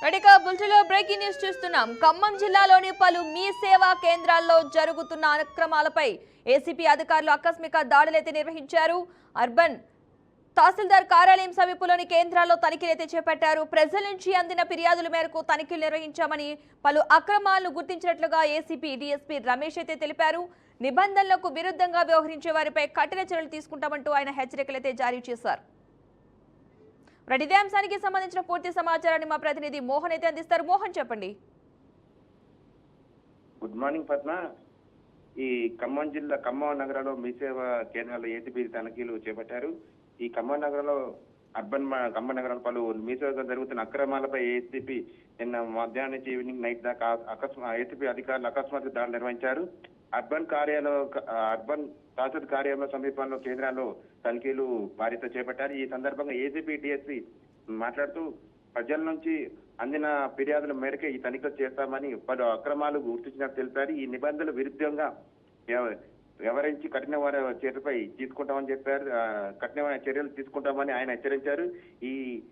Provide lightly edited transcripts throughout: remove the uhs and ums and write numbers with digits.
రెడీగా బుల్టెన్లో breaking news చూస్తున్నాం. ఖమ్మం జిల్లాలోని పలు మీ సేవా కేంద్రాల్లో జరుగుతున్న అక్రమాలపై ఏసీపీ అధికారులు ఆకస్మిక దాడులైతే నిర్వహించారు. అర్బన్ తహసీల్దార్ కార్యాలయం సమీపంలోని కేంద్రాల్లో తనిఖీలైతే చేపట్టారు. ప్రజల నుంచి అందిన ఫిర్యాదుల మేరకు తనిఖీలు నిర్వహించామని, పలు అక్రమాలను గుర్తించినట్లుగా ఏసీపీ డీఎస్పీ రమేష్ అయితే తెలిపారు. నిబంధనలకు విరుద్ధంగా వ్యవహరించే వారిపై కఠిన చర్యలు తీసుకుంటామంటూ ఆయన హెచ్చరికలైతే జారీ చేశారు. ఇదే అంశానికి సంబంధించిన పూర్తి సమాచారాన్ని మా ప్రతినిధి మోహన్ అయితే అందిస్తారు. మోహన్, చెప్పండి. Good morning Padma. ఈ ఖమ్మం జిల్లా ఖమ్మం నగరంలో మీ సేవా కేంద్రాల్లో ఏసీపీ తనిఖీలు చేపట్టారు. ఈ ఖమ్మం నగరంలో ఖమ్మం నగరంలో పలు మీ సేవగా జరుగుతున్న అక్రమాలపై ఏసీపీ నిన్న మధ్యాహ్నం నుంచి ఈవినింగ్ నైట్ దాకా ఏసీపీ అధికారులు అకస్మాత్తు దాడులు నిర్వహించారు. అర్బన్ తహసీల్ కార్యాలయం సమీపంలో కేంద్రాల్లో తనిఖీలు భారీతో చేపట్టారు. ఈ సందర్భంగా ఏసీపీ డీఎస్పీ మాట్లాడుతూ ప్రజల నుంచి అందిన ఫిర్యాదుల మేరకే ఈ తనిఖీలు చేస్తామని, పలు అక్రమాలు గుర్తించినట్టు తెలిపారు. ఈ నిబంధనల విరుద్ధంగా వ్యవహరించి కఠినమైన చర్యలపై తీసుకుంటామని చెప్పారు. కఠినమైన చర్యలు తీసుకుంటామని ఆయన హెచ్చరించారు.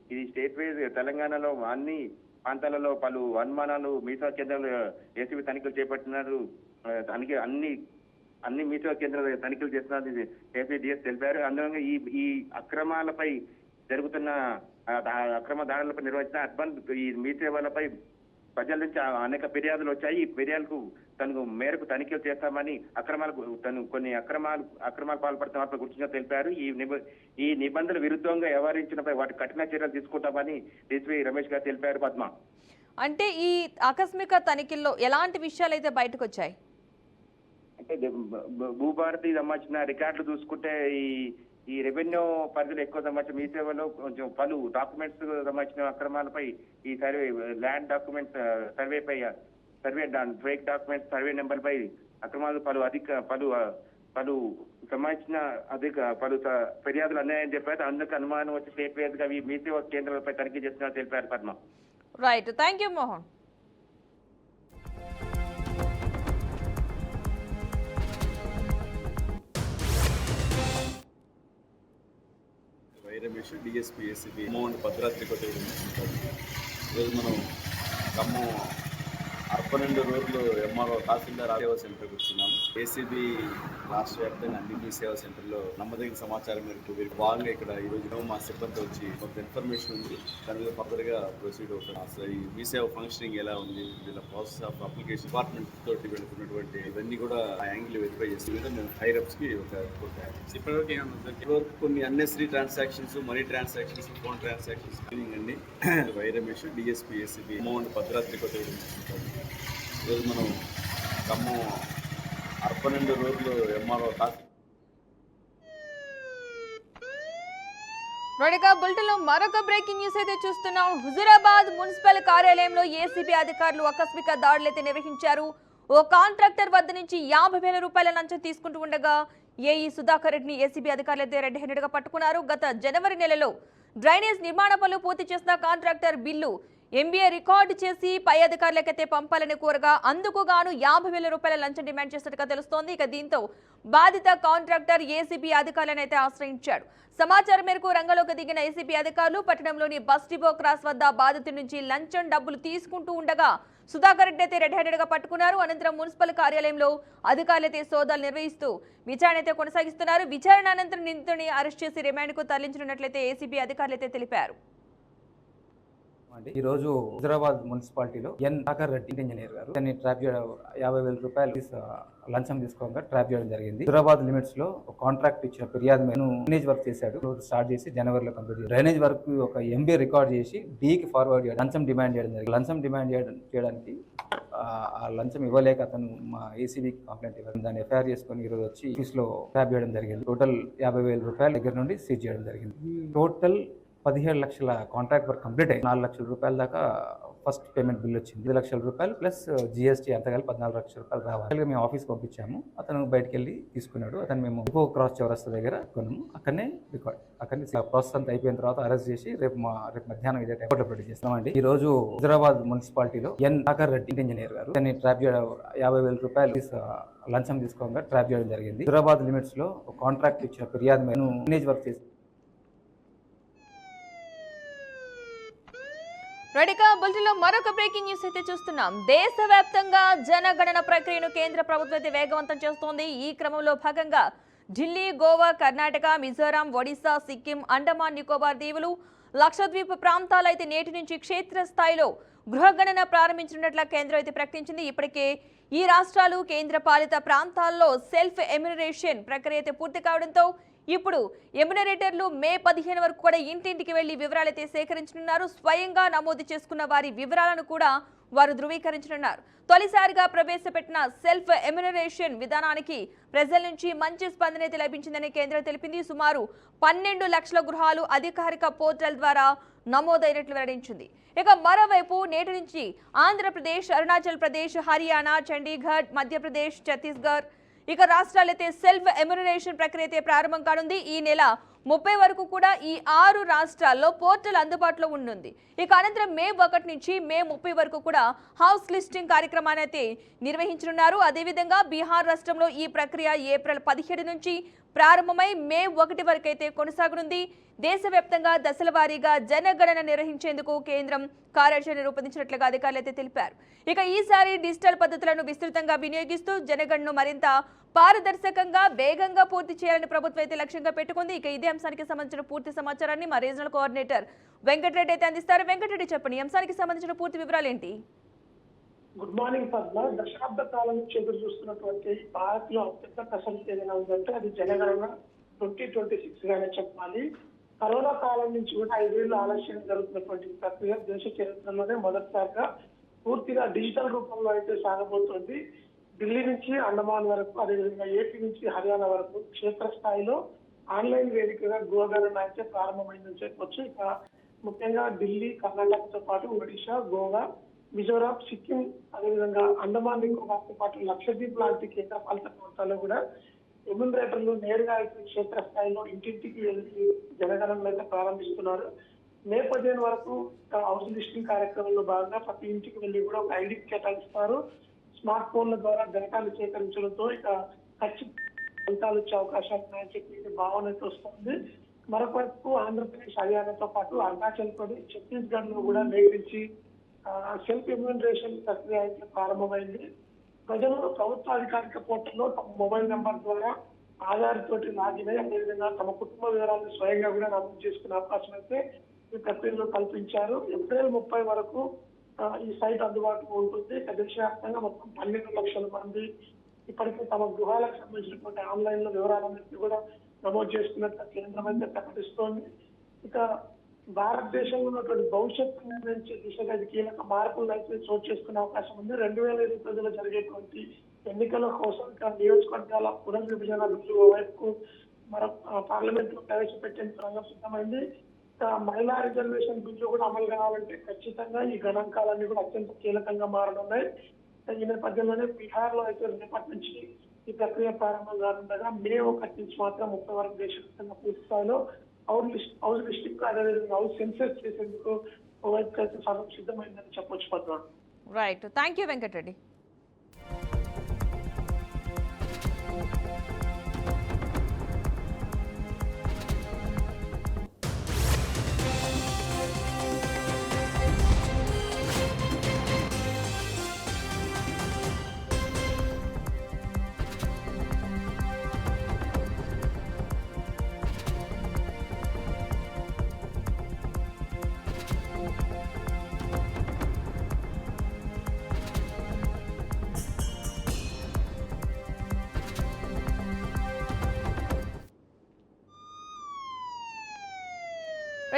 ఇది స్టేట్ వైజ్ తెలంగాణలో అన్ని ప్రాంతాలలో పలు అనుమానాలు మీసా కేంద్రాలు ఏసీబీ తనిఖీలు చేపట్టినారు. అన్ని మీసా కేంద్రాలు తనిఖీలు చేస్తున్నారు ఏసీబీ డిఎస్ తెలిపారు. అందులో ఈ అక్రమాలపై జరుగుతున్న అక్రమ దాడులపై నిర్వహించిన అర్బన్ ఈ మీ సేవలపై ప్రజల నుంచి అనేక ఫిర్యాదులు వచ్చాయి. ఈ ఫిర్యాదులకు తనకు మేరకు తనిఖీలు చేస్తామని, కొన్ని అక్రమాలు పాల్పడుతున్న గుర్తించిన తెలిపారు. ఈ నిబంధనల విరుద్ధంగా వ్యవహరించినపై వాటి కఠిన చర్యలు తీసుకుంటామని డీసీపీ రమేష్ గారు తెలిపారు. పద్మ, అంటే ఈ ఆకస్మిక తనిఖీల్లో ఎలాంటి విషయాలు అయితే బయటకు వచ్చాయి? అంటే భూభారతి సంబంధించిన రికార్డులు చూసుకుంటే ఈ రెవెన్యూ పరిధిలో ఎక్కువ సంబంధించిన మీ సేవలో కొంచెం పలు డాక్యుమెంట్స్ సంబంధించిన అక్రమాలపై ఈ land documents survey fake documents survey number పై అక్రమాలు పలు సంబంధించిన పలు ఫిర్యాదులు అన్నాయని చెప్పారు. అందుకు అనుమానం వచ్చి స్టేట్ వైజ్ గా మీ సేవ కేంద్రాలపై తనిఖీ చేస్తున్నారు తెలిపారు. Padma, right, thank you Mohan. Ramesh DSP ACB Khammam Bhadradri Kothagudem. ఈరోజు మనం ఖమ్మం అర్బన్ రోడ్లో ఎంఆర్ఓ తహసీల్దార్ సేవా సెంటర్కి వచ్చినాము. ఏసీబీ రాష్ట్ర వ్యాప్తంగా అన్ని మీ సేవా సెంటర్లో నమ్మదగిన సమాచారం మేరకు భాగంగా ఇక్కడ ఈరోజు మా సిబ్బంది వచ్చి కొంత ఇన్ఫర్మేషన్ ఉంది, దాని మీద ఫర్దర్గా ప్రొసీడ్ అవుతాం. అసలు ఈ మీ సేవ ఫంక్షనింగ్ ఎలా ఉంది, వీళ్ళ ప్రాసెస్ ఆఫ్ అప్లికేషన్ డిపార్ట్మెంట్ తోటి వెళ్తున్నటువంటి ఇవన్నీ కూడా ఆ యాంగిల్ వెరిఫై చేసే విధంగా మేము హైరప్స్ కి ఒక ఇప్పటివరకు కొన్ని unnecessary transactions, money transactions, phone transactions అండి. Ramesh DSP ACB Khammam Bhadradri Kothagudem. ఈరోజు మనం ఖమ్మం అర్బన్ రోడ్లో ఎంఆర్ఓ బులెటిన్లో మరొక బ్రేకింగ్ న్యూస్ అయితే చూస్తున్నాం. హుజూరాబాద్ మున్సిపల్ కార్యాలయంలో ఏసీబీ అధికారులు ఆకస్మిక దాడులైతే నిర్వహించారు. ఓ కాంట్రాక్టర్ వద్ద నుంచి 50,000 రూపాయల లంచం తీసుకుంటూ ఉండగా ఏఈ సుధాకర్ రెడ్డిని ఏసీబీ అధికారులు అయితే రెడ్ హ్యాండెడ్ గా పట్టుకున్నారు. గత జనవరి నెలలో డ్రైనేజ్ నిర్మాణ పనులు పూర్తి చేసిన కాంట్రాక్టర్ బిల్లు ఎంబీఏ రికార్డు చేసి పై అధికారులకైతే పంపాలని కోరగా అందుకు గాను 50,000 రూపాయల లంచం డిమాండ్ చేసినట్టుగా తెలుస్తోంది. ఇక దీంతో బాధిత కాంట్రాక్టర్ ఏసీబీ అధికారులను అయితే ఆశ్రయించాడు. సమాచారం మేరకు రంగంలోకి దిగిన ఏసీబీ అధికారులు పట్టణంలోని బస్ డిపో క్రాస్ వద్ద బాధితుడి నుంచి లంచం డబ్బులు తీసుకుంటూ ఉండగా సుధాకర్ రెడ్డి అయితే రెడ్ హ్యాండెడ్ గా పట్టుకున్నారు. అనంతరం మున్సిపల్ కార్యాలయంలో అధికారులైతే సోదాలు నిర్వహిస్తూ విచారణ అయితే కొనసాగిస్తున్నారు. విచారణ అనంతరం నిందితుడిని అరెస్ట్ చేసి రిమాండ్ కు తరలించనున్నట్లయితే ఏసీబీ అధికారులు అయితే తెలిపారు. ఈ రోజు హైదరాబాద్ మున్సిపాలిటీలో సుధాకర్ రెడ్డి ఇంజనీర్ గారు దాన్ని ట్రాప్ చేయడం 50,000 రూపాయలు లంచం తీసుకోగా ట్రాప్ చేయడం జరిగింది. హైదరాబాద్ లిమిట్స్ లో కాంట్రాక్ట్ ఇచ్చిన ఫిర్యాదు మీద డ్రైనేజ్ వర్క్ చేశాడు. స్టార్ట్ చేసి జనవరిలో కంప్లీట్ చేశాడు. డ్రైనేజ్ వర్క్ ఒక ఎంబీఏ రికార్డ్ చేసి డీకి ఫార్వర్డ్ చేయడం, లంచం డిమాండ్ చేయడం జరిగింది. లంచం డిమాండ్ చేయడానికి ఆ లంచం ఇవ్వలేక అతను మా ఏసీబీకి కంప్లైంట్ ఇవ్వడం, దాన్ని ఎఫ్ఐఆర్ చేసుకుని ఈరోజు వచ్చి ఆఫీస్ లో ట్రాప్ చేయడం జరిగింది. టోటల్ 50,000 రూపాయల దగ్గర నుండి సీజ్ చేయడం జరిగింది. టోటల్ 17 లక్షల కాంట్రాక్ట్ వర్క్ కంప్లీట్ అయ్యి 4 లక్షల రూపాయల దాకా ఫస్ట్ పేమెంట్ బిల్ వచ్చింది. 10 లక్షల రూపాయలు ప్లస్ జీఎస్టీ అంతా కలిపి 14 లక్షల రూపాయలు రావాలి. మేము ఆఫీస్ పంపించాము. అతను బయటకు వెళ్ళి తీసుకున్నాడు. అతను మేము క్రాస్ చౌరస్తా దగ్గర కొన్నాము. అక్కడనే ప్రాసెస్ అంతా అయిపోయిన తర్వాత అరెస్ట్ చేసి రేపు మధ్యాహ్నం ఇదే టైం ప్రొడ్యూస్ చేస్తామండి. ఈ రోజు హైదరాబాద్ మున్సిపాలిటీలో సుధాకర్ రెడ్డి ఇంజనీర్ గారు దాన్ని ట్రాప్ చేయడం 50,000 రూపాయలు లంచం తీసుకోగా ట్రాప్ చేయడం జరిగింది. హైదరాబాద్ లిమిట్స్ లో కాంట్రాక్ట్ ఇచ్చిన ఫిర్యాదు మీద డ్రైనేజ్ వర్క్ చేసి రెడీగా బులెటిన్లో మరొక బ్రేకింగ్ న్యూస్ అయితే చూస్తున్నాం. దేశవ్యాప్తంగా జనగణన ప్రక్రియను కేంద్ర ప్రభుత్వం అయితే వేగవంతం చేస్తోంది. ఈ క్రమంలో భాగంగా ఢిల్లీ, గోవా, కర్ణాటక, మిజోరాం, ఒడిశా, సిక్కిం, అండమాన్ నికోబార్ దీవులు, లక్షద్వీప్ ప్రాంతాలు అయితే నేటి నుంచి క్షేత్రస్థాయిలో గృహగణన ప్రారంభించనున్నట్లు కేంద్రం అయితే ప్రకటించింది. ఇప్పటికే ఈ రాష్ట్రాలు, కేంద్ర పాలిత ప్రాంతాల్లో సెల్ఫ్ ఎమ్యునరేషన్ ప్రక్రియ అయితే పూర్తి కావడంతో ఇప్పుడు ఎమ్యునరేటర్లు మే 15 వరకు కూడా ఇంటింటికి వెళ్లి వివరాలైతే సేకరించనున్నారు. స్వయంగా నమోదు చేసుకున్న వారి వివరాలను కూడా వారు ధృవీకరించనున్నారు. తొలిసారిగా ప్రవేశపెట్టిన సెల్ఫ్ ఎమ్యునరేషన్ విధానానికి ప్రజల నుంచి మంచి స్పందన అయితే లభించిందని కేంద్రం తెలిపింది. సుమారు 12 లక్షల గృహాలు అధికారిక పోర్టల్ ద్వారా నమోదైనట్లు వెల్లడించింది. ఇక మరోవైపు నేటి నుంచి ఆంధ్రప్రదేశ్, అరుణాచల్ ప్రదేశ్, హర్యానా, చండీగఢ్, మధ్యప్రదేశ్, ఛత్తీస్గఢ్ ఇక రాష్ట్రాలైతే సెల్ఫ్ ఎమ్యునరేషన్ ప్రక్రియ అయితే ప్రారంభం కానుంది. ఈ నెల 30 వరకు కూడా ఈ 6 రాష్ట్రాల్లో పోర్టల్ అందుబాటులో ఉంటుంది. ఇక అనంతరం మే 1 నుంచి మే 30 వరకు కూడా హౌస్ లిస్టింగ్ కార్యక్రమాన్ని అయితే నిర్వహించనున్నారు. అదేవిధంగా బీహార్ రాష్ట్రంలో ఈ ప్రక్రియ ఏప్రిల్ 17 నుంచి ప్రారంభమై మే 1 వరకు అయితే కొనసాగనుంది. దేశవ్యాప్తంగా దశల వారీగా జనగణన నిర్వహించేందుకు కేంద్రం కార్యాచరణ రూపొందించినట్లుగా అధికారులు అయితే తెలిపారు. ఇక ఈసారి డిజిటల్ పద్ధతులను విస్తృతంగా వినియోగిస్తూ జనగణను మరింత పారదర్శకంగా, వేగంగా పూర్తి చేయాలని ప్రభుత్వం అయితే లక్ష్యంగా పెట్టుకుంది. ఇక ఇదే అంశానికి సంబంధించిన పూర్తి సమాచారాన్ని మా రీజనల్ కోఆర్డినేటర్ వెంకటరెడ్డి అయితే అందిస్తారు. వెంకటరెడ్డి, చెప్పండి, ఈ అంశానికి సంబంధించిన పూర్తి వివరాలు ఏంటి? Good morning Padma. దశాబ్ద కాలం నుంచి ఎదురు చూస్తున్నటువంటి భారత్ లో అత్యంత కసరత్తు ఏదైనా ఉందంటే అది జనగణన 2026 గానే చెప్పాలి. కరోనా కాలం నుంచి కూడా 5 ఏళ్ళు ఆలస్యం జరుగుతున్నటువంటి ప్రక్రియ దేశ చరిత్రలోనే మొదటిసారిగా పూర్తిగా డిజిటల్ రూపంలో అయితే సాగబోతోంది. ఢిల్లీ నుంచి అండమాన్ వరకు, అదేవిధంగా ఏపీ నుంచి హర్యానా వరకు క్షేత్రస్థాయిలో ఆన్లైన్ వేదికగా గృహగణన అయితే ప్రారంభమైందని చెప్పొచ్చు. ఇక ముఖ్యంగా ఢిల్లీ, కర్ణాటకతో పాటు ఒడిశా, గోవా, మిజోరాం, సిక్కిం, అదేవిధంగా అండమాన్ నికోబార్తో పాటు లక్షద్వీప్ లాంటి కేంద్ర పాలిత ప్రాంతాల్లో కూడా ఎమ్యునరేటర్లు నేరుగా అయితే క్షేత్రస్థాయిలో ఇంటింటికి వెళ్ళి జనగణనలు అయితే ప్రారంభిస్తున్నారు. మే 15 వరకు హౌస్ లిస్టింగ్ కార్యక్రమంలో భాగంగా ప్రతి ఇంటికి వెళ్ళి కూడా ఒక ఐడి కేటాయిస్తారు. స్మార్ట్ ఫోన్ల ద్వారా డేటాలు సేకరించడంతో ఇక ఖచ్చితంగా ఫలితాలు వచ్చే అవకాశాలు ఉన్నాయని చెప్పి భావన అయితే వస్తుంది. మరొక వైపు ఆంధ్రప్రదేశ్, హర్యానాతో పాటు అరుణాచల్ ప్రదేశ్, ఛత్తీస్గఢ్ లో కూడా నేర్పించి సెల్ఫ్ ఎమ్యునరేషన్ ప్రక్రియ అయితే ప్రారంభమైంది. ప్రజలు ప్రభుత్వ అధికారిక పోర్టల్లో తమ మొబైల్ నెంబర్ ద్వారా ఆధార్ తోటి లాగిన్ అయ్యి అదేవిధంగా తమ కుటుంబ వివరాలను స్వయంగా కూడా నమోదు చేసుకునే అవకాశం అయితే ఈ ప్రక్రియలో కల్పించారు. ఏప్రిల్ 30 వరకు ఈ సైట్ అందుబాటులో ఉంటుంది. దేశవ్యాప్తంగా మొత్తం 12 లక్షల మంది ఇప్పటికే తమ గృహాలకు సంబంధించినటువంటి ఆన్లైన్ లో వివరాలన్నింటినీ కూడా నమోదు చేసుకున్నట్టు కేంద్రం అయితే ప్రకటిస్తోంది. ఇక భారతదేశంలో ఉన్నటువంటి భవిష్యత్తు నిర్ణయించే దిశగా ఇది కీలక మార్పులను అయితే చోటు చేసుకునే అవకాశం ఉంది. 2029లో జరిగేటువంటి ఎన్నికల కోసం ఇక నియోజకవర్గాల పునర్విభజన బిల్లు వైపు పార్లమెంట్ లో ప్రవేశపెట్టేందుకు రంగం సిద్ధమైంది. ఇక మహిళా రిజర్వేషన్ బిల్లు కూడా అమలు కావాలంటే ఖచ్చితంగా ఈ గణాంకాలన్నీ కూడా అత్యంత కీలకంగా మారనున్నాయి. ఈ నేపథ్యంలోనే బీహార్ లో అయితే రేపటి నుంచి ఈ ప్రక్రియ ప్రారంభం కానుండగా మే 1 నుంచి మాత్రం 30 వరకు దేశవ్యాప్తంగా పూర్తి స్థాయిలో హౌస్ లిస్టింగ్, అదేవిధంగా హౌస్ సెన్సస్ చేసేందుకు ఓవైపు అయితే సర్వం సిద్ధమైందని చెప్పొచ్చు Padma. Right, thank you Venkatareddy.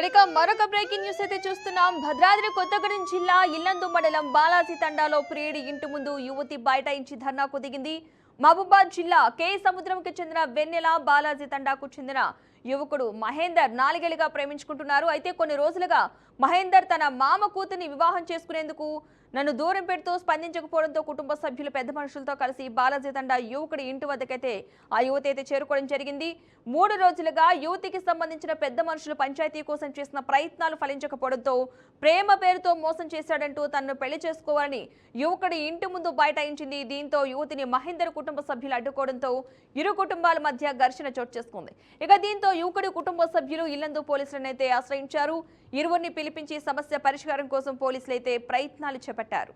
ఇక మరొక బ్రేకింగ్ న్యూస్ అయితే చూస్తున్నాం. భద్రాద్రి కొత్తగూడెం జిల్లా ఇల్లందు మండలం బాలాజీ తండాలో ప్రియుడి ఇంటి ముందు యువతి బైఠాయించి ధర్నాకు దిగింది. మహబూబాద్ జిల్లా కే సముద్రంకి చెందిన వెన్నెల బాలాజీ తండాకు చెందిన యువకుడు మహేందర్ 4 ఏళ్లుగా ప్రేమించుకుంటున్నారు. అయితే కొన్ని రోజులుగా మహేందర్ తన మామ కూతుర్ని వివాహం చేసుకునేందుకు నన్ను దూరం పెడుతూ స్పందించకపోవడంతో కుటుంబ సభ్యులు పెద్ద మనుషులతో కలిసి బాలాజీ తండా యువకుడి ఇంటి వద్దకైతే ఆ యువతి అయితే చేరుకోవడం జరిగింది. 3 రోజులుగా యువతికి సంబంధించిన పెద్ద మనుషులు పంచాయతీ కోసం చేసిన ప్రయత్నాలు ఫలించకపోవడంతో ప్రేమ పేరుతో మోసం చేశాడంటూ తనను పెళ్లి చేసుకోవాలని యువకుడి ఇంటి ముందు బైఠాయించింది. దీంతో యువతిని మహేందర్ కుటుంబ సభ్యులు అడ్డుకోవడంతో ఇరు కుటుంబాల మధ్య ఘర్షణ చోటు చేసుకుంది. ఇక దీంతో యువకుడి కుటుంబ సభ్యులు ఇల్లందు పోలీసులను అయితే ఆశ్రయించారు. ఇరువురిని పిలిపించి సమస్య పరిష్కారం కోసం పోలీసులు అయితే ప్రయత్నాలు చేపట్టారు.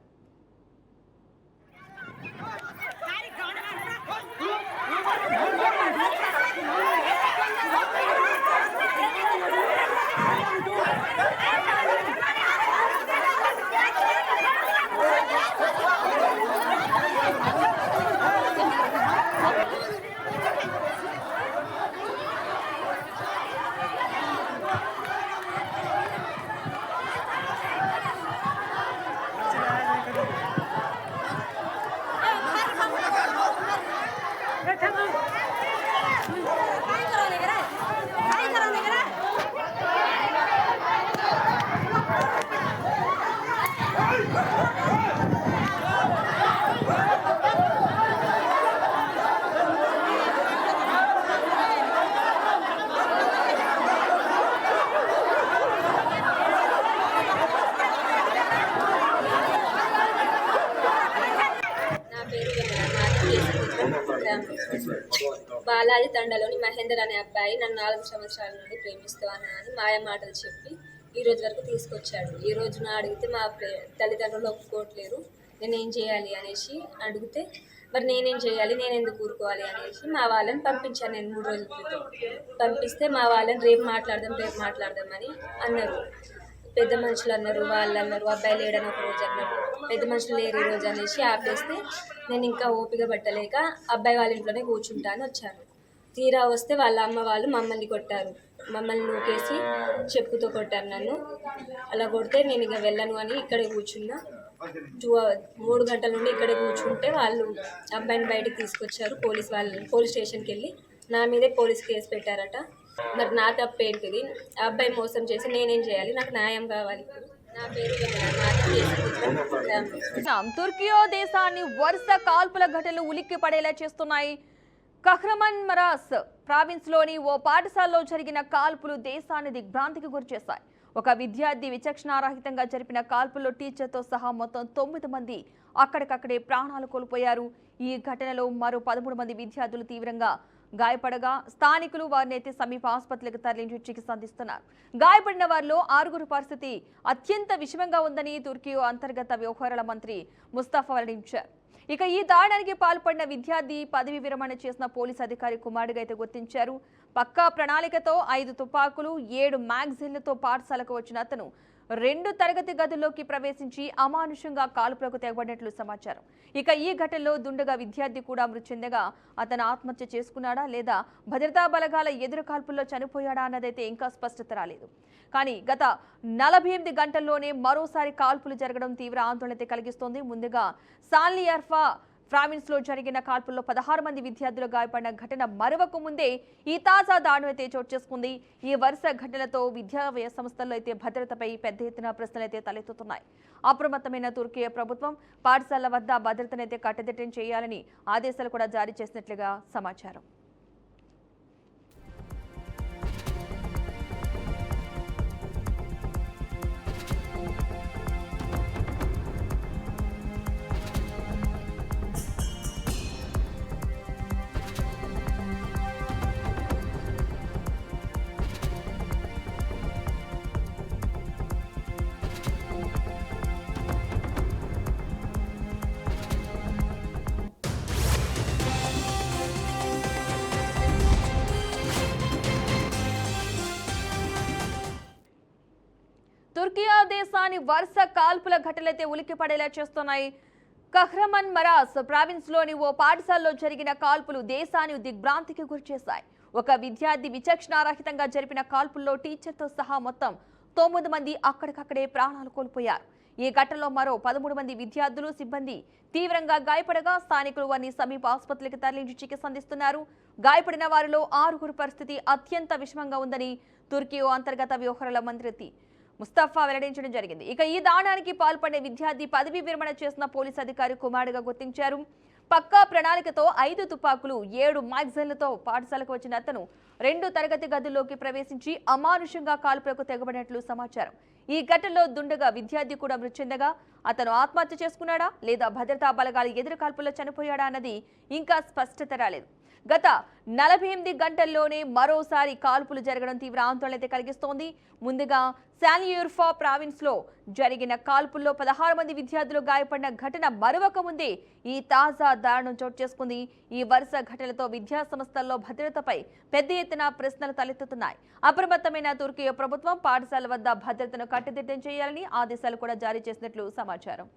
బాలాజీ తండలోని మహేందర్ అనే అబ్బాయి నన్ను 4 సంవత్సరాల నుండి ప్రేమిస్తాను అని మాయ మాటలు చెప్పి ఈ రోజు వరకు తీసుకొచ్చాడు. ఈ రోజు నా అడిగితే మా తల్లిదండ్రులు ఒప్పుకోవట్లేరు, నేనేం చేయాలి అనేసి అడిగితే మరి నేనేం చేయాలి, నేను ఎందుకు ఊరుకోవాలి అనేసి మా వాళ్ళని పంపించాను. నేను 3 రోజుల క్రితం పంపిస్తే మా వాళ్ళని రేపు మాట్లాడదామని అన్నారు. పెద్ద మనుషులు అన్నారు, వాళ్ళు అన్నారు, అబ్బాయి లేడని ఒక రోజు అన్నారు, పెద్ద మనుషులు లేరు ఈ రోజు అనేసి ఆపేస్తే నేను ఇంకా ఓపిక పట్టలేక అబ్బాయి వాళ్ళ ఇంట్లోనే కూర్చుంటాను వచ్చాను. తీరా వస్తే వాళ్ళ అమ్మ వాళ్ళు మమ్మల్ని కొట్టారు, మమ్మల్ని నూకేసి చెప్పుతో కొట్టారు నన్ను. అలా కొడితే నేను ఇక వెళ్ళను అని ఇక్కడే కూర్చున్నా. 3 గంటల నుండి ఇక్కడే కూర్చుంటే వాళ్ళు అబ్బాయిని బయటకు తీసుకొచ్చారు. పోలీస్ స్టేషన్కి వెళ్ళి నా మీదే పోలీస్ కేసు పెట్టారట. మరి నా తప్పు ఏంటిది? ఆ అబ్బాయి మోసం చేసి నేనేం చేయాలి? నాకు న్యాయం కావాలి. నా పేరు తుర్కియో దేశాన్ని వరుస కాల్పుల ఘటనలు ఉలిక్కి పడేలా చేస్తున్నాయి. కహ్రమన్ మరాస్ ప్రావిన్స్ లోని ఓ పాఠశాలలో జరిగిన కాల్పులు దేశాన్ని దిగ్భ్రాంతికి గురిచేశాయి. ఒక విద్యార్థి విచక్షణారహితంగా జరిపిన కాల్పుల్లో టీచర్తో సహా మొత్తం 9 మంది అక్కడికక్కడే ప్రాణాలు కోల్పోయారు. ఈ ఘటనలో మరో 13 మంది విద్యార్థులు తీవ్రంగా గాయపడగా స్థానికులు వారినైతే సమీప ఆసుపత్రికి తరలించి చికిత్స అందిస్తున్నారు. గాయపడిన వారిలో 6 పరిస్థితి అత్యంత విషమంగా ఉందని తుర్కీ అంతర్గత వ్యవహారాల మంత్రి ముస్తఫా వెల్లడించారు. ఇక ఈ దాడికి పాల్పడిన విద్యార్థి పదవి విరమణ చేసిన పోలీసు అధికారి కుమారుడిగా అయితే గుర్తించారు. పక్కా ప్రణాళికతో 5 తుపాకులు 7 మ్యాగజైన్లతో పాఠశాలకు వచ్చిన అతను 2 తరగతి గదుల్లోకి ప్రవేశించి అమానుషంగా కాల్పులకు తెగబడినట్లు సమాచారం. ఇక ఈ ఘటనలో దుండగా విద్యార్థి కూడా మృతి చెందగా అతను ఆత్మహత్య చేసుకున్నాడా లేదా భద్రతా బలగాల ఎదురు కాల్పుల్లో చనిపోయాడా అన్నదైతే ఇంకా స్పష్టత రాలేదు. కానీ గత 48 గంటల్లోనే మరోసారి కాల్పులు జరగడం తీవ్ర ఆందోళన కలిగిస్తోంది. ముందుగా సాన్లీ అర్ఫా ప్రావిన్స్ లో జరిగిన కాల్పుల్లో 16 మంది విద్యార్థులు గాయపడిన ఘటన మరవక ముందే ఈ తాజా దాడి అయితే చోటు చేసుకుంది. ఈ వరుస ఘటనలతో విద్యా సంస్థల్లో అయితే భద్రతపై పెద్ద ఎత్తున ప్రశ్నలు అయితే తలెత్తుతున్నాయి. అప్రమత్తమైన తుర్కీ ప్రభుత్వం పాఠశాలల వద్ద భద్రతనైతే కట్టుదిట్టం చేయాలని ఆదేశాలు కూడా జారీ చేసినట్లుగా సమాచారం. తుర్కియా దేశాన్ని వరుస కాల్పుల ఘటనలైతే ఉలిక్కి పడేలా చేస్తున్నాయి. కహ్రమన్ మరాస్ ప్రావిన్స్ లోని ఓ పాఠశాలలో జరిగిన కాల్పులు దేశాన్ని దిగ్భ్రాంతికి గురిచేశాయి. ఒక విద్యార్థి విచక్షణారహితంగా జరిపిన కాల్పుల్లో టీచర్తో సహా మొత్తం 9 మంది అక్కడికక్కడే ప్రాణాలు కోల్పోయారు. ఈ ఘటనలో మరో 13 మంది విద్యార్థులు సిబ్బంది తీవ్రంగా గాయపడగా స్థానికులు వారిని సమీప ఆసుపత్రికి తరలించి చికిత్స అందిస్తున్నారు. గాయపడిన వారిలో 6 పరిస్థితి అత్యంత విషమంగా ఉందని తుర్కీ అంతర్గత వ్యవహారాల మంత్రి ముస్తఫా వెల్లడించడం జరిగింది. ఇక ఈ దాడికి పాల్పడే విద్యార్థి పదవి విరమణ చేసిన పోలీసు అధికారి కుమారుడిగా గుర్తించారు. పక్కా ప్రణాళికతో 5 తుపాకులు 7 మ్యాగజైన్లతో పాఠశాలకు వచ్చిన అతను 2 తరగతి గదుల్లోకి ప్రవేశించి అమానుషంగా కాల్పులకు తెగబడినట్లు సమాచారం. ఈ ఘటనలో దుండగా విద్యార్థి కూడా మృతి చెందగా అతను ఆత్మహత్య చేసుకున్నాడా లేదా భద్రతా బలగాల ఎదురు కాల్పుల్లో చనిపోయాడా అన్నది ఇంకా స్పష్టత రాలేదు. గత 48 గంటల్లోనే మరోసారి కాల్పులు జరగడం తీవ్ర ఆందోళన అయితే కలిగిస్తోంది. ముందుగా శాన్యూర్ఫా ప్రావిన్స్ లో జరిగిన కాల్పుల్లో 16 మంది విద్యార్థులు గాయపడిన ఘటన మరొక ముందే ఈ తాజా దారుణం చోటు చేసుకుంది. ఈ వరుస ఘటనలతో విద్యా సంస్థల్లో భద్రతపై పెద్ద ఎత్తున ప్రశ్నలు తలెత్తుతున్నాయి. అప్రమత్తమైన తుర్కీ ప్రభుత్వం పాఠశాల వద్ద భద్రతను కట్టుదిట్టం చేయాలని ఆదేశాలు కూడా జారీ చేసినట్లు సమాచారం.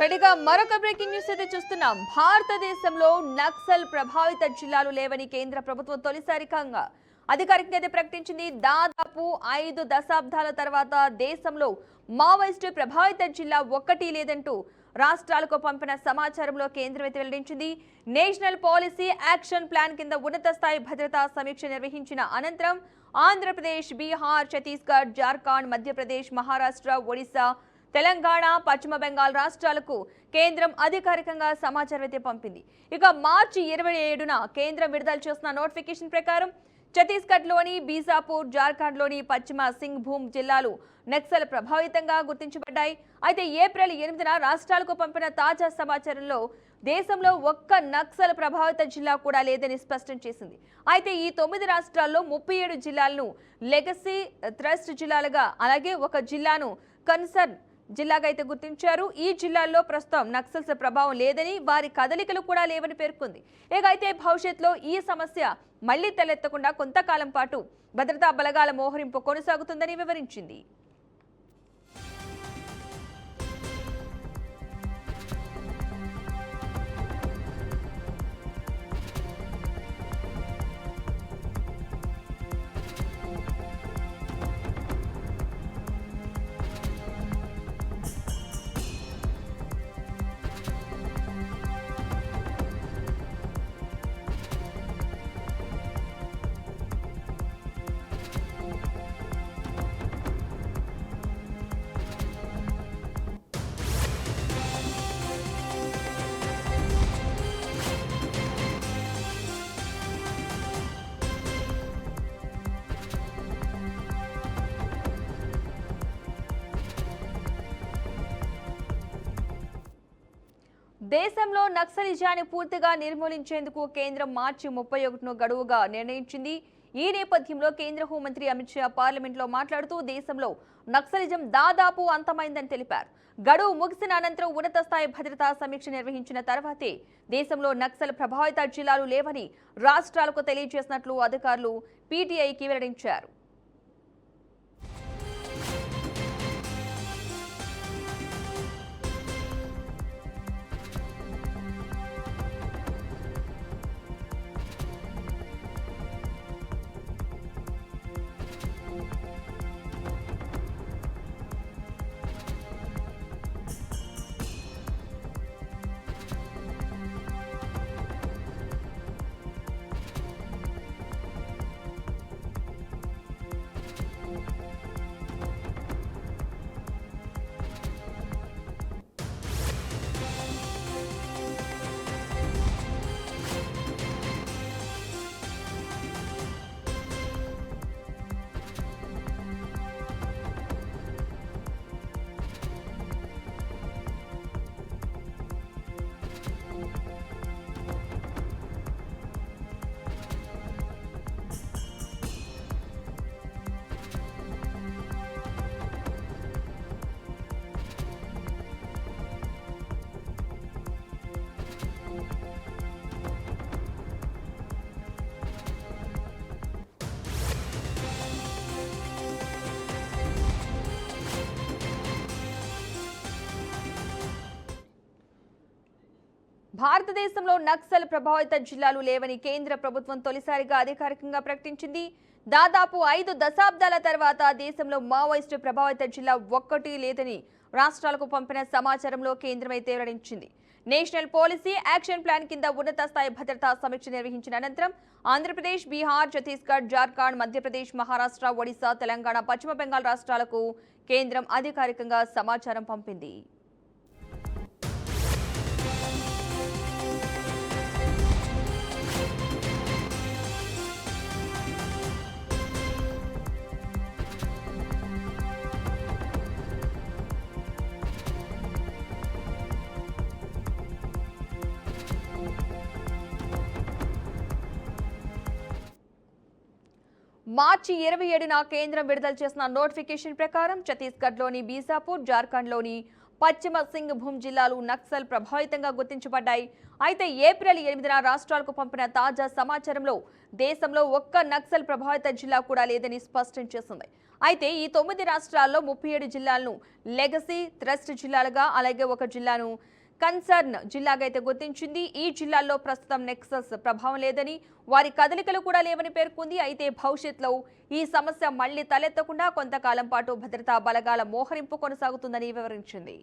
రెడీగా మరొక బ్రేకింగ్ న్యూస్ అయితే చూస్తున్నాం. భారతదేశంలో నక్సల్ ప్రభావిత జిల్లాలు లేవని కేంద్ర ప్రభుత్వం తొలిసారిగా అధికారికంగా అయితే ప్రకటించింది. దాదాపు 5 దశాబ్దాల తర్వాత దేశంలో మావోయిస్టు ప్రభావిత జిల్లా ఒక్కటి లేదంటూ రాష్ట్రాలకు పంపిన సమాచారంలో కేంద్రం అయితే వెల్లడించింది. నేషనల్ పాలసీ యాక్షన్ ప్లాన్ కింద ఉన్నత స్థాయి భద్రతా సమీక్ష నిర్వహించిన అనంతరం ఆంధ్రప్రదేశ్, బీహార్, ఛత్తీస్గఢ్, జార్ఖండ్, మధ్యప్రదేశ్, మహారాష్ట్ర, ఒడిశా, తెలంగాణ, పశ్చిమ బెంగాల్ రాష్ట్రాలకు కేంద్రం అధికారికంగా సమాచారం అయితే పంపింది. ఇక మార్చి 27న కేంద్రం విడుదల చేసిన నోటిఫికేషన్ ప్రకారం ఛత్తీస్గఢ్లోని బీజాపూర్, జార్ఖండ్లోని పశ్చిమ సింగ్భూమ్ జిల్లాలు నక్సల్ ప్రభావితంగా గుర్తించబడ్డాయి. అయితే ఏప్రిల్ 8న రాష్ట్రాలకు పంపిన తాజా సమాచారంలో దేశంలో ఒక్క నక్సల్ ప్రభావిత జిల్లా కూడా లేదని స్పష్టం చేసింది. అయితే ఈ 9 రాష్ట్రాల్లో 37 జిల్లాలను లెగసీ థ్రస్ట్ జిల్లాలుగా, అలాగే ఒక జిల్లాను కన్సర్న్ జిల్లాగా అయితే గుర్తించారు. ఈ జిల్లాల్లో ప్రస్తుతం నక్సల్స్ ప్రభావం లేదని, వారి కదలికలు కూడా లేవని పేర్కొంది. అయితే భవిష్యత్తులో ఈ సమస్య మళ్లీ తలెత్తకుండా కొంతకాలం పాటు భద్రతా బలగాల మోహరింపు కొనసాగుతుందని వివరించింది. దేశంలో నక్సలిజాన్ని పూర్తిగా నిర్మూలించేందుకు కేంద్రం మార్చి 31ను గడువుగా నిర్ణయించింది. ఈ నేపథ్యంలో కేంద్ర హోంమంత్రి అమిత్ షా పార్లమెంట్లో మాట్లాడుతూ దేశంలో నక్సలిజం దాదాపు అంతమైందని తెలిపారు. గడువు ముగిసిన అనంతరం ఉన్నత స్థాయి భద్రతా సమీక్ష నిర్వహించిన తర్వాతే దేశంలో నక్సల్ ప్రభావిత జిల్లాలు లేవని రాష్ట్రాలకు తెలియజేసినట్లు అధికారులు పీటీఐకి వెల్లడించారు. భారతదేశంలో నక్సల్ ప్రభావిత జిల్లాలు లేవని కేంద్ర ప్రభుత్వం తొలిసారిగా అధికారికంగా ప్రకటించింది. దాదాపు 5 దశాబ్దాల తర్వాత దేశంలో మావోయిస్టు ప్రభావిత జిల్లా ఒక్కటి లేదని రాష్ట్రాలకు పంపిన సమాచారంలో కేంద్రం అయితే వెల్లడించింది. నేషనల్ పాలసీ యాక్షన్ ప్లాన్ కింద ఉన్నత స్థాయి భద్రతా సమీక్ష నిర్వహించిన అనంతరం ఆంధ్రప్రదేశ్, బీహార్, ఛత్తీస్గఢ్, జార్ఖండ్, మధ్యప్రదేశ్, మహారాష్ట్ర, ఒడిశా, తెలంగాణ, పశ్చిమ బెంగాల్ రాష్ట్రాలకు కేంద్రం అధికారికంగా సమాచారం పంపింది. మార్చి 27న కేంద్రం విడుదల చేసిన నోటిఫికేషన్ ప్రకారం ఛత్తీస్గఢ్లోని బీజాపూర్, జార్ఖండ్లోని పశ్చిమ సింగ్భూమ్ జిల్లాలు నక్సల్ ప్రభావితంగా గుర్తించబడ్డాయి. అయితే ఏప్రిల్ 8న రాష్ట్రాలకు పంపిన తాజా సమాచారంలో దేశంలో ఒక్క నక్సల్ ప్రభావిత జిల్లా కూడా లేదని స్పష్టం చేసింది. అయితే ఈ 9 రాష్ట్రాల్లో 37 జిల్లాలను లెగసీ థ్రస్ట్ జిల్లాలుగా, అలాగే ఒక జిల్లాను కన్సర్న్ జిల్లాగా అయితే గుర్తించింది. ఈ జిల్లాల్లో ప్రస్తుతం నెక్సల్స్ ప్రభావం లేదని, వారి కదలికలు కూడా లేవని పేర్కొంది. అయితే భవిష్యత్తులో ఈ సమస్య మళ్లీ తలెత్తకుండా కొంతకాలం పాటు భద్రతా బలగాల మోహరింపు కొనసాగుతుందని వివరించింది.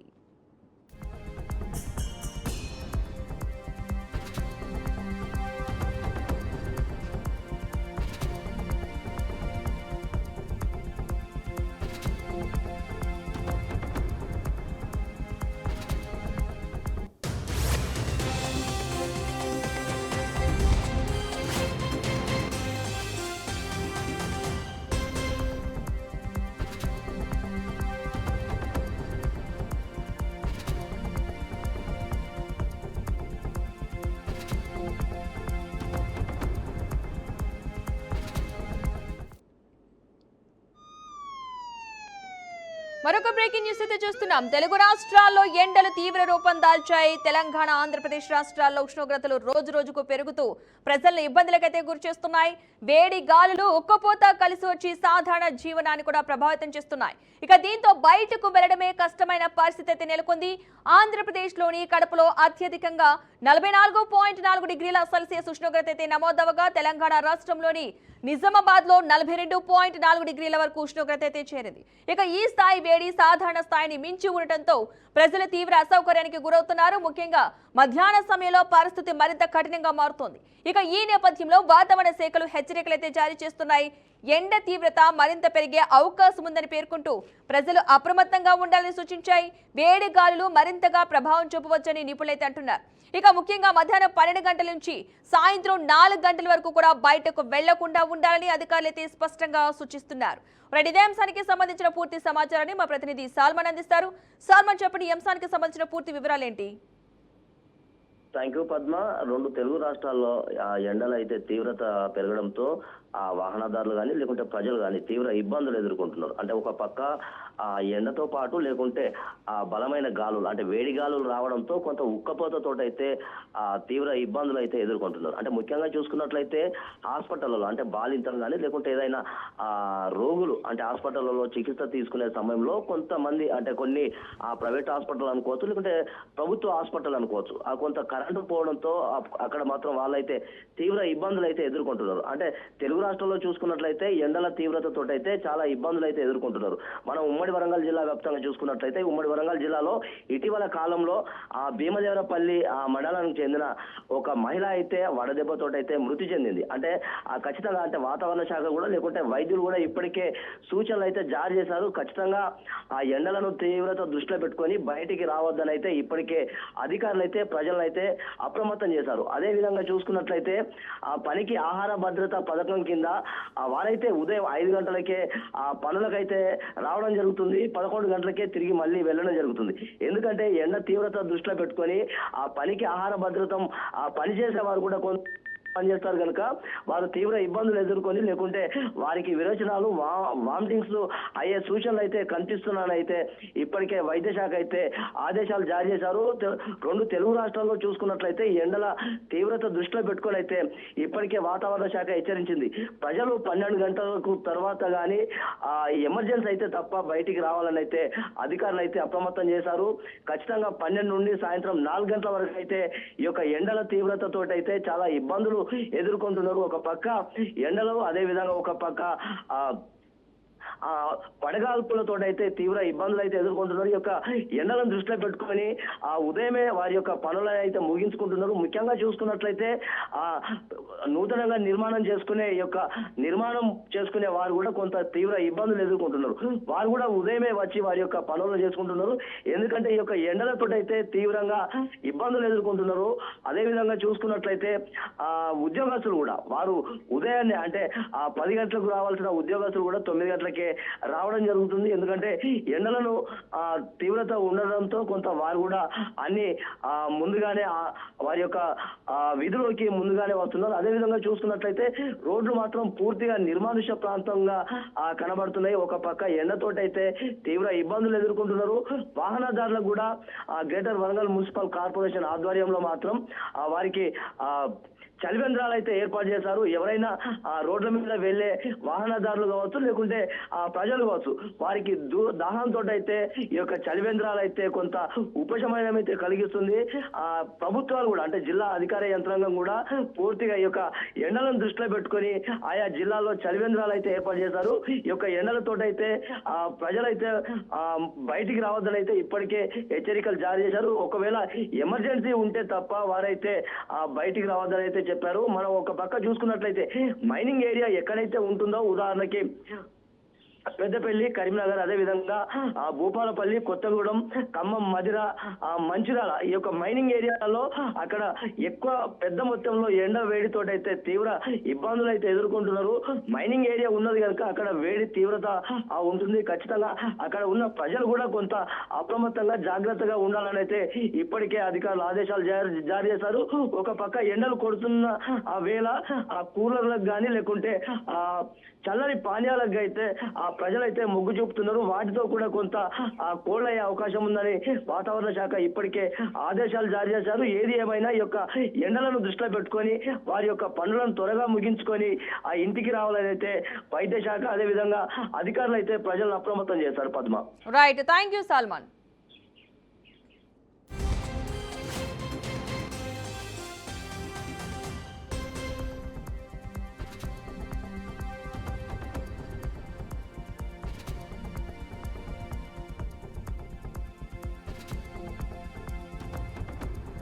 మరొక బ్రేకింగ్ న్యూస్ అయితే చూస్తున్నాం. తెలుగు రాష్ట్రాల్లో ఎండలు తీవ్ర రూపం దాల్చాయి. తెలంగాణ, ఆంధ్రప్రదేశ్ రాష్ట్రాల్లో ఉష్ణోగ్రతలు రోజు రోజుకు పెరుగుతూ ప్రజలను ఇబ్బందులకైతే గురిచేస్తున్నాయి. వేడి గాలులు, ఉక్కపోత కలిసి వచ్చి సాధారణ జీవనాన్ని కూడా ప్రభావితం చేస్తున్నాయి. ఇక దీంతో బయటకు వెళ్లడమే కష్టమైన పరిస్థితి అయితే నెలకొంది. ఆంధ్రప్రదేశ్లోని కడపలో అత్యధికంగా 44.4 డిగ్రీల సెల్సియస్ ఉష్ణోగ్రత అయితే నమోదవగా, తెలంగాణ రాష్ట్రంలోని నిజామాబాద్ లో 42.4 డిగ్రీల వరకు ఉష్ణోగ్రత అయితే చేరింది. ఇక ఈ స్థాయి వేడి సాధారణ స్థాయిని మించి ఉండటంతో ప్రజలు తీవ్ర అసౌకర్యానికి గురవుతున్నారు. ముఖ్యంగా మధ్యాహ్న సమయంలో పరిస్థితి మరింత కఠినంగా మారుతోంది. ఇక ఈ నేపథ్యంలో వాతావరణ శాఖలు హెచ్చరికలైతే జారీ చేస్తున్నాయి. ఎండ తీవ్రత మరింత పెరిగే అవకాశం ఉందని పేర్కొంటూ ప్రజలు అప్రమత్తంగా ఉండాలని సూచించాయి. వేడి గాలులు మరింతగా ప్రభావం చూపవచ్చని నిపుణులైతే అంటున్నారు. ఇక ముఖ్యంగా మధ్యాహ్నం 12 గంటల నుంచి సాయంత్రం 4 గంటల వరకు కూడా బయటకు వెళ్లకుండా ఉండాలని అధికారులైతే స్పష్టంగా సూచిస్తున్నారు. ఇదే అంశానికి సంబంధించిన పూర్తి సమాచారాన్ని మా ప్రతినిధి సాల్మన్ అందిస్తారు. సాల్మన్, చెప్పండి, ఈ అంశానికి సంబంధించిన పూర్తి వివరాలు ఏంటి? Thank you Padma. 2 తెలుగు రాష్ట్రాల్లో ఎండలు అయితే తీవ్రత పెరగడంతో ఆ వాహనదారులు కానీ లేకుంటే ప్రజలు కానీ తీవ్ర ఇబ్బందులు ఎదుర్కొంటున్నారు. అంటే ఒక పక్క ఆ ఎండతో పాటు లేకుంటే ఆ బలమైన గాలులు అంటే వేడి గాలులు రావడంతో కొంత ఉక్కపోతతో అయితే ఆ తీవ్ర ఇబ్బందులు అయితే ఎదుర్కొంటున్నారు. అంటే ముఖ్యంగా చూసుకున్నట్లయితే హాస్పిటల్లో అంటే బాలింతలు కానీ లేకుంటే ఏదైనా రోగులు అంటే హాస్పిటల్లో చికిత్స తీసుకునే సమయంలో కొంతమంది అంటే కొన్ని ప్రైవేట్ హాస్పిటల్ అనుకోవచ్చు లేకుంటే ప్రభుత్వ హాస్పిటల్ అనుకోవచ్చు, కొంత కరెంటు పోవడంతో అక్కడ మాత్రం వాళ్ళైతే తీవ్ర ఇబ్బందులు అయితే ఎదుర్కొంటున్నారు. అంటే తెలుగు రాష్ట్రంలో చూసుకున్నట్లయితే ఎండల తీవ్రతతో అయితే చాలా ఇబ్బందులు అయితే ఎదుర్కొంటున్నారు. మనం ఉమ్మడి వరంగల్ జిల్లా వ్యాప్తంగా చూసుకున్నట్లయితే ఉమ్మడి వరంగల్ జిల్లాలో ఇటీవల కాలంలో భీమదేవరపల్లి మండలానికి చెందిన ఒక మహిళ అయితే వడదెబ్బతో అయితే మృతి చెందింది. అంటే ఖచ్చితంగా అంటే వాతావరణ శాఖ కూడా లేకుంటే వైద్యులు కూడా ఇప్పటికే సూచనలు అయితే జారీ చేశారు. ఖచ్చితంగా ఆ ఎండలను తీవ్రత దృష్టిలో పెట్టుకొని బయటికి రావద్దని అయితే ఇప్పటికే అధికారులు అయితే ప్రజలను అయితే అప్రమత్తం చేశారు. అదే విధంగా చూసుకున్నట్లయితే ఆ పనికి ఆహార భద్రత పథకం కింద వారైతే ఉదయం 5 గంటలకే ఆ పనులకైతే రావడం జరుగుతుంది. 11 గంటలకే తిరిగి మళ్ళీ వెళ్ళడం జరుగుతుంది. ఎందుకంటే ఎండ తీవ్రత దృష్టిలో పెట్టుకొని ఆ పనికి ఆహార భద్రతం పని చేసే వారు కూడా పనిచేస్తారు కనుక వారు తీవ్ర ఇబ్బందులు ఎదుర్కొని లేకుంటే వారికి విరోచనాలు వామిటింగ్స్ అయ్యే సూచనలు అయితే కనిపిస్తున్నాయని అయితే ఇప్పటికే వైద్య శాఖ అయితే ఆదేశాలు జారీ చేశారు. 2 తెలుగు రాష్ట్రాల్లో చూసుకున్నట్లయితే ఎండల తీవ్రత దృష్టిలో పెట్టుకొని అయితే ఇప్పటికే వాతావరణ శాఖ హెచ్చరించింది. ప్రజలు 12 గంటలకు తర్వాత కానీ ఎమర్జెన్సీ అయితే తప్ప బయటికి రావాలని అయితే అధికారులు అయితే అప్రమత్తం చేశారు. ఖచ్చితంగా 12 నుండి సాయంత్రం 4 గంటల వరకు అయితే ఈ యొక్క ఎండల తీవ్రతతో అయితే చాలా ఇబ్బందులు ఎదుర్కొంటున్నారు. ఒక పక్క ఎండలు, అదే విధంగా ఒక పక్క వడగాల్పులతో అయితే తీవ్ర ఇబ్బందులు అయితే ఎదుర్కొంటున్నారు. ఈ యొక్క ఎండలను దృష్టిలో పెట్టుకొని ఉదయమే వారి యొక్క పనులను అయితే ముగించుకుంటున్నారు. ముఖ్యంగా చూసుకున్నట్లయితే నూతనంగా నిర్మాణం చేసుకునే వారు కూడా కొంత తీవ్ర ఇబ్బందులు ఎదుర్కొంటున్నారు. వారు కూడా ఉదయమే వచ్చి వారి యొక్క పనులను చేసుకుంటున్నారు. ఎందుకంటే ఈ యొక్క ఎండలతో అయితే తీవ్రంగా ఇబ్బందులు ఎదుర్కొంటున్నారు. అదే విధంగా చూసుకున్నట్లయితే ఉద్యోగస్తులు కూడా వారు ఉదయాన్నే అంటే 10 గంటలకు రావాల్సిన ఉద్యోగస్తులు కూడా 9 గంటలకే రావడం జరుగుతుంది. ఎందుకంటే ఎండలను తీవ్రత ఉండడంతో కొంత వారు కూడా అన్ని ముందుగానే వారి యొక్క విధులోకి ముందుగానే వస్తున్నారు. అదేవిధంగా చూసుకున్నట్లయితే రోడ్లు మాత్రం పూర్తిగా నిర్మానుష్య ప్రాంతంగా కనబడుతున్నాయి. ఒక పక్క ఎండతోటైతే తీవ్ర ఇబ్బందులు ఎదుర్కొంటున్నారు. వాహనదారులకు కూడా గ్రేటర్ వరంగల్ మున్సిపల్ కార్పొరేషన్ ఆధ్వర్యంలో మాత్రం వారికి చలివేంద్రాలు అయితే ఏర్పాటు చేశారు. ఎవరైనా రోడ్ల మీద వెళ్లే వాహనదారులు కావచ్చు, లేకుంటే ప్రజలు కావచ్చు, వారికి దాహంతో అయితే ఈ యొక్క చలివేంద్రాలు అయితే కొంత ఉపశమనం అయితే కలిగిస్తుంది. ప్రభుత్వాలు కూడా అంటే జిల్లా అధికార యంత్రాంగం కూడా పూర్తిగా ఈ యొక్క ఎండలను దృష్టిలో పెట్టుకొని ఆయా జిల్లాల్లో చలివేంద్రాలు అయితే ఏర్పాటు చేశారు. ఈ యొక్క ఎండలతోటైతే ప్రజలైతే బయటికి రావద్దని అయితే ఇప్పటికే హెచ్చరికలు జారీ చేశారు. ఒకవేళ ఎమర్జెన్సీ ఉంటే తప్ప వారైతే బయటికి రావద్దని అయితే చెప్పారు. మనం ఒక పక్క చూసుకున్నట్లయితే మైనింగ్ ఏరియా ఎక్కడైతే ఉంటుందో, ఉదాహరణకి పెద్దపల్లి, కరీంనగర్, అదే విధంగా భూపాలపల్లి, కొత్తగూడెం, ఖమ్మం, మధిర, మంచిర్యాల ఈ యొక్క మైనింగ్ ఏరియాలో అక్కడ ఎక్కువ పెద్ద మొత్తంలో ఎండ వేడితోటైతే తీవ్ర ఇబ్బందులు అయితే ఎదుర్కొంటున్నారు. మైనింగ్ ఏరియా ఉన్నది కనుక అక్కడ వేడి తీవ్రత ఉంటుంది. ఖచ్చితంగా అక్కడ ఉన్న ప్రజలు కూడా కొంత అప్రమత్తంగా జాగ్రత్తగా ఉండాలని అయితే ఇప్పటికే అధికారులు ఆదేశాలు జారీ చేశారు. ఒక పక్క ఎండలు కొడుతున్న వేళ కూలర్లకు కానీ లేకుంటే చల్లని పానీయాలకు అయితే ప్రజలైతే మొగ్గు చూపుతున్నారు. వాటితో కూడా కొంత కోల్డ్ అయ్యే అవకాశం ఉందని వాతావరణ శాఖ ఇప్పటికే ఆదేశాలు జారీ చేశారు. ఏది ఏమైనా ఈ యొక్క ఎండలను దృష్టిలో పెట్టుకొని వారి యొక్క పనులను త్వరగా ముగించుకొని ఇంటికి రావాలని అయితే వైద్య శాఖ అదే విధంగా అధికారులు అయితే ప్రజలను అప్రమత్తం చేశారు. Padma, right, thank you Salman.